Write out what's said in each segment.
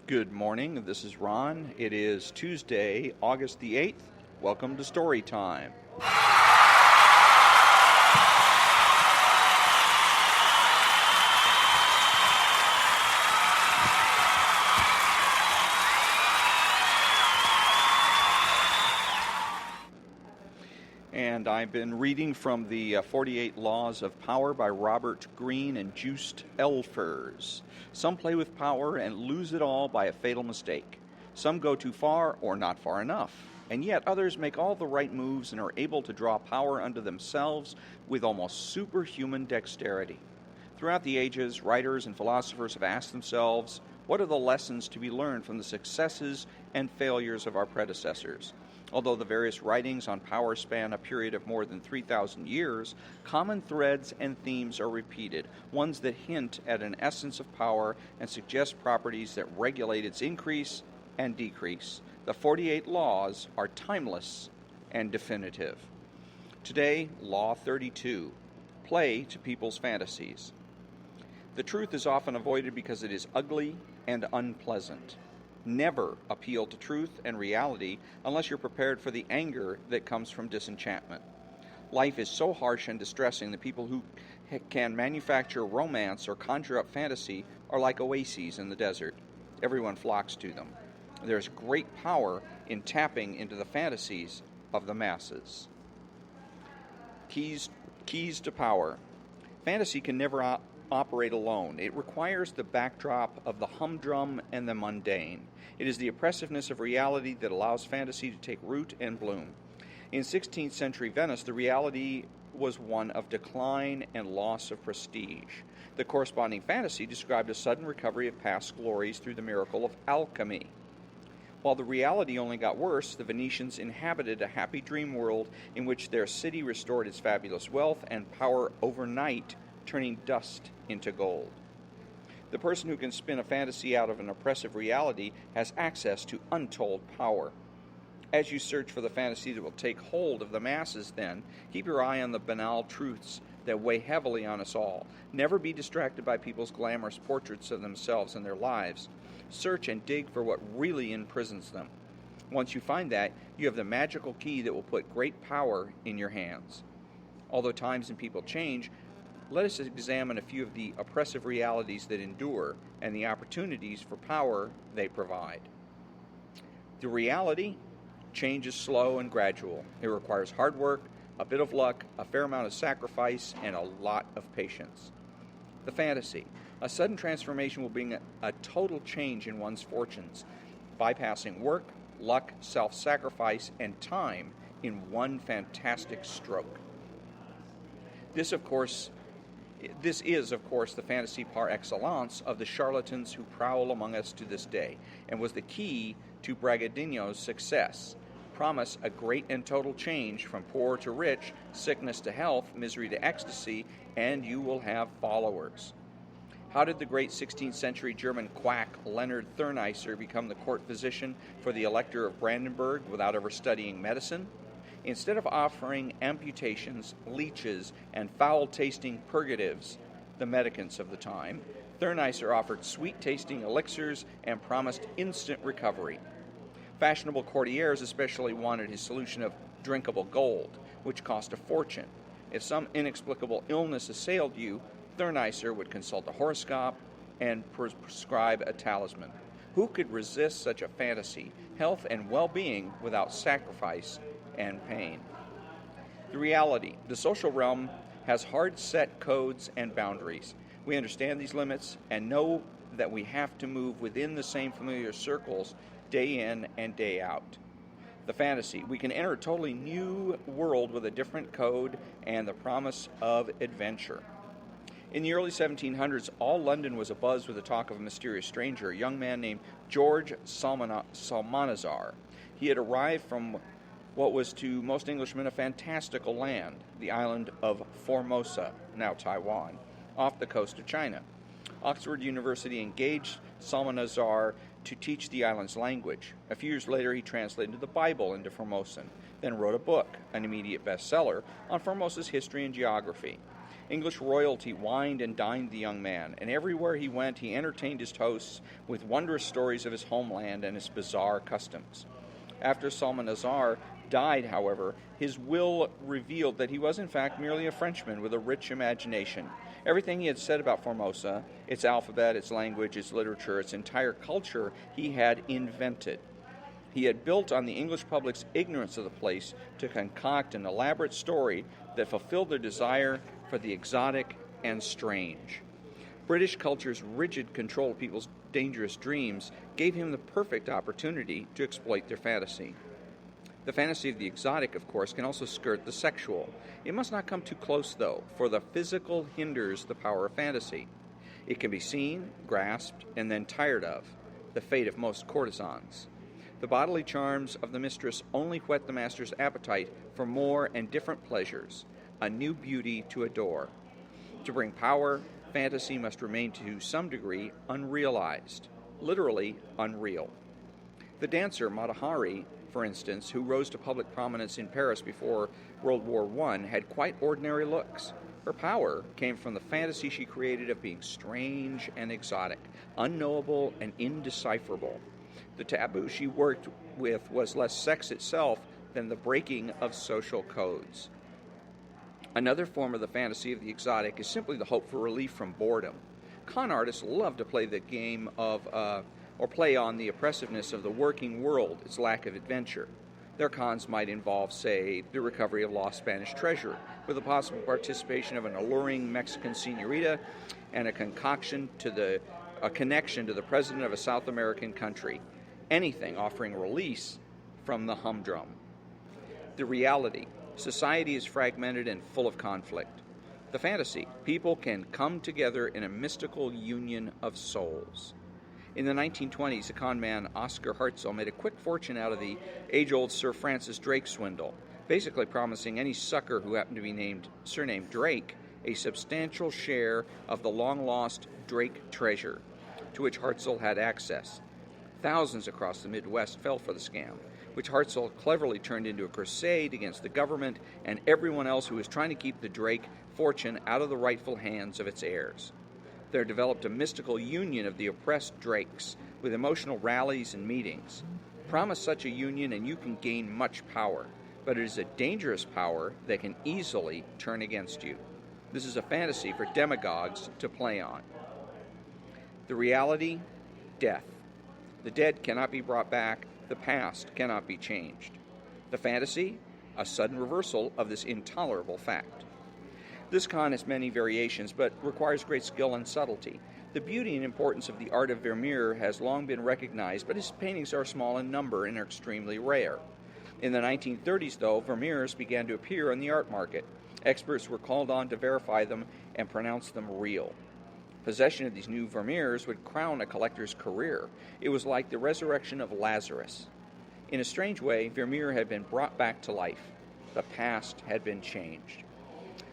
Good morning. This is Ron. It is Tuesday, August the 8th. Welcome to Story Time. And I've been reading from the 48 Laws of Power by Robert Greene and Joost Elfers. Some play with power and lose it all by a fatal mistake. Some go too far or not far enough. And yet others make all the right moves and are able to draw power unto themselves with almost superhuman dexterity. Throughout the ages, writers and philosophers have asked themselves, what are the lessons to be learned from the successes and failures of our predecessors? Although the various writings on power span a period of more than 3,000 years, common threads and themes are repeated, ones that hint at an essence of power and suggest properties that regulate its increase and decrease. The 48 laws are timeless and definitive. Today, Law 32, play to people's fantasies. The truth is often avoided because it is ugly and unpleasant. Never appeal to truth and reality unless you're prepared for the anger that comes from disenchantment. Life is so harsh and distressing that people who can manufacture romance or conjure up fantasy are like oases in the desert. Everyone flocks to them. There's great power in tapping into the fantasies of the masses. Keys to power. Fantasy can never operate alone. It requires the backdrop of the humdrum and the mundane. It is the oppressiveness of reality that allows fantasy to take root and bloom. In 16th century Venice, the reality was one of decline and loss of prestige. The corresponding fantasy described a sudden recovery of past glories through the miracle of alchemy. While the reality only got worse, the Venetians inhabited a happy dream world in which their city restored its fabulous wealth and power overnight, turning dust into gold. The person who can spin a fantasy out of an oppressive reality has access to untold power. As you search for the fantasy that will take hold of the masses, then, keep your eye on the banal truths that weigh heavily on us all. Never be distracted by people's glamorous portraits of themselves and their lives. Search and dig for what really imprisons them. Once you find that, you have the magical key that will put great power in your hands. Although times and people change, let us examine a few of the oppressive realities that endure and the opportunities for power they provide. The reality, change is slow and gradual. It requires hard work, a bit of luck, a fair amount of sacrifice, and a lot of patience. The fantasy, a sudden transformation will bring a total change in one's fortunes, bypassing work, luck, self-sacrifice, and time in one fantastic stroke. This is, of course, the fantasy par excellence of the charlatans who prowl among us to this day, and was the key to Bragadino's success. Promise a great and total change from poor to rich, sickness to health, misery to ecstasy, and you will have followers. How did the great 16th century German quack Leonard Thurneisser become the court physician for the Elector of Brandenburg without ever studying medicine? Instead of offering amputations, leeches, and foul-tasting purgatives, the medicants of the time, Thurneisser offered sweet-tasting elixirs and promised instant recovery. Fashionable courtiers especially wanted his solution of drinkable gold, which cost a fortune. If some inexplicable illness assailed you, Thurneisser would consult a horoscope and prescribe a talisman. Who could resist such a fantasy, health and well-being without sacrifice and pain? The reality, the social realm, has hard set codes and boundaries. We understand these limits and know that we have to move within the same familiar circles day in and day out. The fantasy, we can enter a totally new world with a different code and the promise of adventure. In the early 1700s, all London was abuzz with the talk of a mysterious stranger, a young man named George Psalmanazar. He had arrived from what was to most Englishmen a fantastical land, the island of Formosa, now Taiwan, off the coast of China. Oxford University engaged Psalmanazar to teach the island's language. A few years later, he translated the Bible into Formosan, then wrote a book, an immediate bestseller, on Formosa's history and geography. English royalty wined and dined the young man, and everywhere he went he entertained his hosts with wondrous stories of his homeland and its bizarre customs. After Salmanazar died, however, his will revealed that he was in fact merely a Frenchman with a rich imagination. Everything he had said about Formosa, its alphabet, its language, its literature, its entire culture, he had invented. He had built on the English public's ignorance of the place to concoct an elaborate story that fulfilled their desire for the exotic and strange. British culture's rigid control of people's dangerous dreams gave him the perfect opportunity to exploit their fantasy. The fantasy of the exotic, of course, can also skirt the sexual. It must not come too close, though, for the physical hinders the power of fantasy. It can be seen, grasped, and then tired of, the fate of most courtesans. The bodily charms of the mistress only whet the master's appetite for more and different pleasures, a new beauty to adore. To bring power, fantasy must remain to some degree unrealized, literally unreal. The dancer Matahari, for instance, who rose to public prominence in Paris before World War I, had quite ordinary looks. Her power came from the fantasy she created of being strange and exotic, unknowable and indecipherable. The taboo she worked with was less sex itself than the breaking of social codes. Another form of the fantasy of the exotic is simply the hope for relief from boredom. Con artists love to play the game of, or play on the oppressiveness of the working world, its lack of adventure. Their cons might involve, say, the recovery of lost Spanish treasure, with the possible participation of an alluring Mexican señorita and a connection to the president of a South American country. Anything offering release from the humdrum. The reality. Society is fragmented and full of conflict. The fantasy. People can come together in a mystical union of souls. In the 1920s, the con man Oscar Hartzell made a quick fortune out of the age-old Sir Francis Drake swindle, basically promising any sucker who happened to be surnamed Drake a substantial share of the long-lost Drake treasure, to which Hartzell had access. Thousands across the Midwest fell for the scam, which Hartzell cleverly turned into a crusade against the government and everyone else who was trying to keep the Drake fortune out of the rightful hands of its heirs. There developed a mystical union of the oppressed Drakes, with emotional rallies and meetings. Promise such a union and you can gain much power, but it is a dangerous power that can easily turn against you. This is a fantasy for demagogues to play on. The reality, death. The dead cannot be brought back. The past cannot be changed. The fantasy, a sudden reversal of this intolerable fact. This con has many variations, but requires great skill and subtlety. The beauty and importance of the art of Vermeer has long been recognized, but his paintings are small in number and are extremely rare. In the 1930s, though, Vermeers began to appear on the art market. Experts were called on to verify them and pronounce them real. Possession of these new Vermeers would crown a collector's career. It was like the resurrection of Lazarus. In a strange way, Vermeer had been brought back to life. The past had been changed.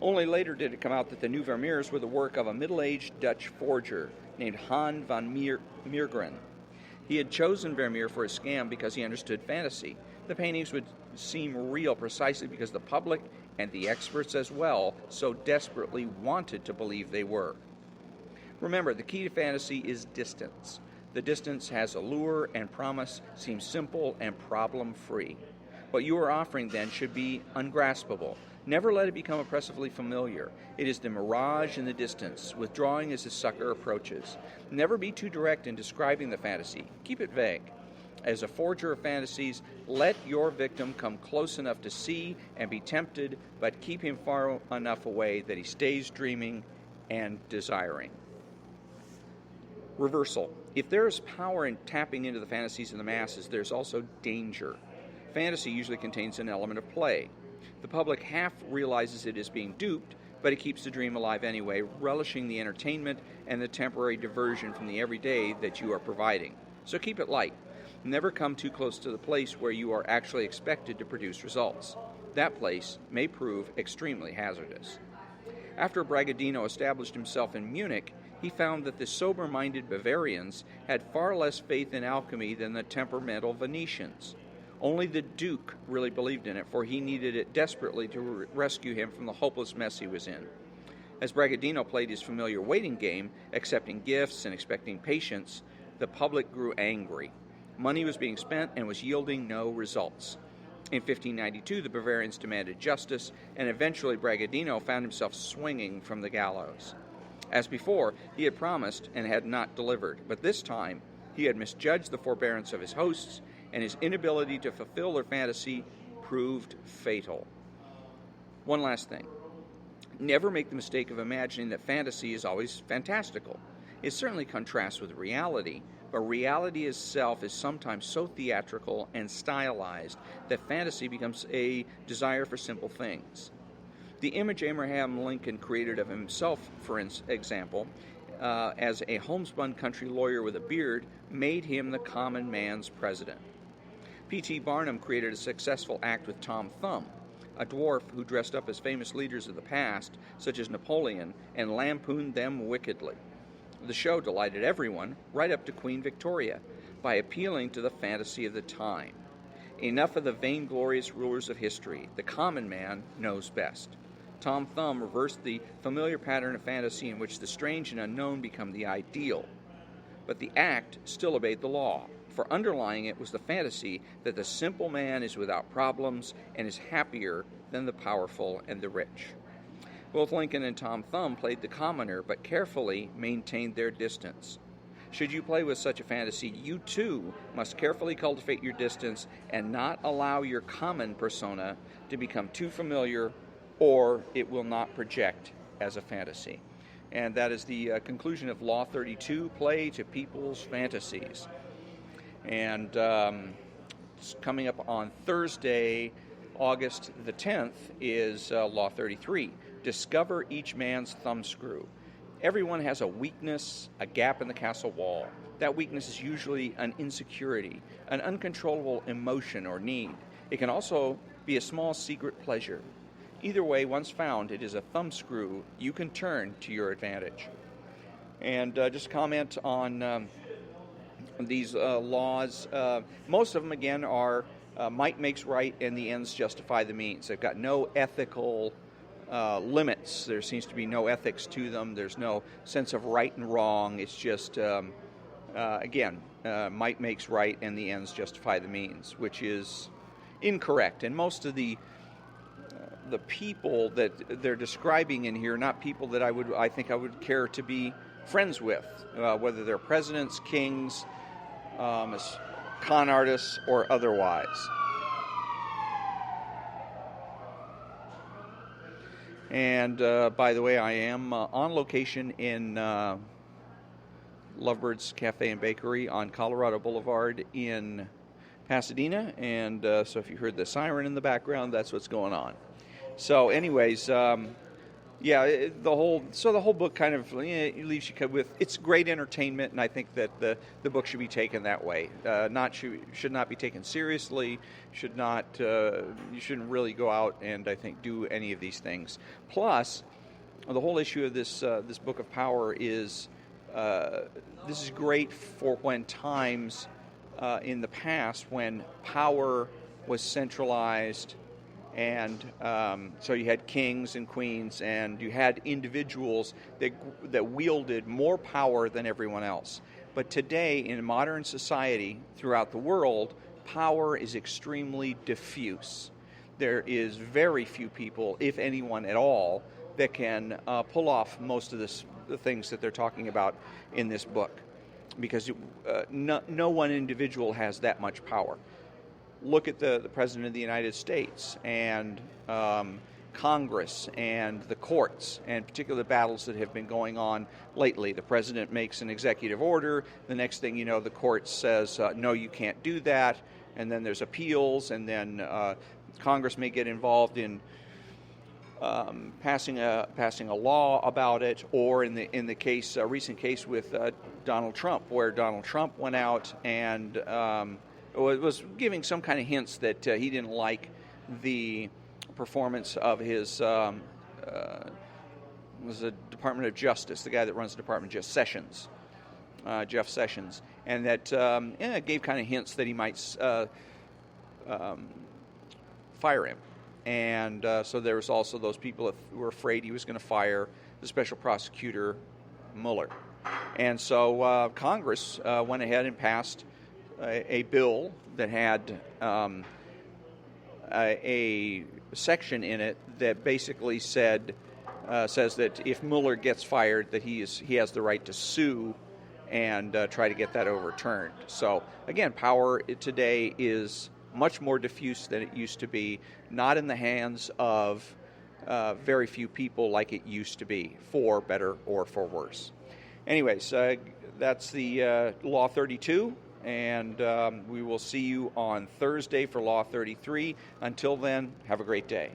Only later did it come out that the new Vermeers were the work of a middle-aged Dutch forger named Han van Meergren. He had chosen Vermeer for his scam because he understood fantasy. The paintings would seem real precisely because the public, and the experts as well, so desperately wanted to believe they were. Remember, the key to fantasy is distance. The distance has allure and promise, seems simple and problem-free. What you are offering, then, should be ungraspable. Never let it become oppressively familiar. It is the mirage in the distance, withdrawing as the sucker approaches. Never be too direct in describing the fantasy. Keep it vague. As a forger of fantasies, let your victim come close enough to see and be tempted, but keep him far enough away that he stays dreaming and desiring. Reversal. If there is power in tapping into the fantasies of the masses, there's also danger. Fantasy usually contains an element of play. The public half realizes it is being duped, but it keeps the dream alive anyway, relishing the entertainment and the temporary diversion from the everyday that you are providing. So keep it light. Never come too close to the place where you are actually expected to produce results. That place may prove extremely hazardous. After Bragadino established himself in Munich, he found that the sober-minded Bavarians had far less faith in alchemy than the temperamental Venetians. Only the Duke really believed in it, for he needed it desperately to rescue him from the hopeless mess he was in. As Bragadino played his familiar waiting game, accepting gifts and expecting patience, the public grew angry. Money was being spent and was yielding no results. In 1592, the Bavarians demanded justice, and eventually Bragadino found himself swinging from the gallows. As before, he had promised and had not delivered, but this time he had misjudged the forbearance of his hosts, and his inability to fulfill their fantasy proved fatal. One last thing. Never make the mistake of imagining that fantasy is always fantastical. It certainly contrasts with reality, but reality itself is sometimes so theatrical and stylized that fantasy becomes a desire for simple things. The image Abraham Lincoln created of himself, for example, as a homespun country lawyer with a beard, made him the common man's president. P.T. Barnum created a successful act with Tom Thumb, a dwarf who dressed up as famous leaders of the past, such as Napoleon, and lampooned them wickedly. The show delighted everyone, right up to Queen Victoria, by appealing to the fantasy of the time. Enough of the vainglorious rulers of history. The common man knows best. Tom Thumb reversed the familiar pattern of fantasy in which the strange and unknown become the ideal. But the act still obeyed the law, for underlying it was the fantasy that the simple man is without problems and is happier than the powerful and the rich. Both Lincoln and Tom Thumb played the commoner, but carefully maintained their distance. Should you play with such a fantasy, you too must carefully cultivate your distance and not allow your common persona to become too familiar, or it will not project as a fantasy. And that is the conclusion of Law 32, Play to People's Fantasies. And coming up on Thursday, August the 10th, is Law 33, Discover Each Man's Thumbscrew. Everyone has a weakness, a gap in the castle wall. That weakness is usually an insecurity, an uncontrollable emotion or need. It can also be a small secret pleasure. Either way, once found, it is a thumbscrew you can turn to your advantage. And just comment on these laws. Most of them, again, are might makes right and the ends justify the means. They've got no ethical limits. There seems to be no ethics to them. There's no sense of right and wrong. It's just, might makes right and the ends justify the means, which is incorrect. And most of the people that they're describing in here, not people that I think I would care to be friends with, whether they're presidents, kings, con artists, or otherwise. And by the way, I am on location in Lovebird's Cafe and Bakery on Colorado Boulevard in Pasadena, and so if you heard the siren in the background, that's what's going on. So anyways, the whole book kind of leaves you with, it's great entertainment, and I think that the book should be taken that way. Should not be taken seriously. You shouldn't really go out and, I think, do any of these things. Plus, the whole issue of this book of power is this is great for when times in the past when power was centralized. And so you had kings and queens, and you had individuals that wielded more power than everyone else. But today, in modern society throughout the world, power is extremely diffuse. There is very few people, if anyone at all, that can pull off most of the things that they're talking about in this book, because no one individual has that much power. Look at the President of the United States and Congress and the courts, and particularly the battles that have been going on lately. The President makes an executive order. The next thing you know, the court says, no, you can't do that. And then there's appeals, and then Congress may get involved in passing a law about it, or in the case, recent case with Donald Trump, where Donald Trump went out and was giving some kind of hints that he didn't like the performance of his was the Department of Justice, the guy that runs the Department of Justice, Jeff Sessions, and that gave kind of hints that he might fire him. And so there was also those people who were afraid he was going to fire the special prosecutor Mueller. And so Congress went ahead and passed a bill that had a section in it that basically says that if Mueller gets fired, that he has the right to sue and try to get that overturned. So again, power today is much more diffuse than it used to be, not in the hands of very few people like it used to be, for better or for worse. Anyways, that's the Law 32, and we will see you on Thursday for Law 33. Until then, have a great day.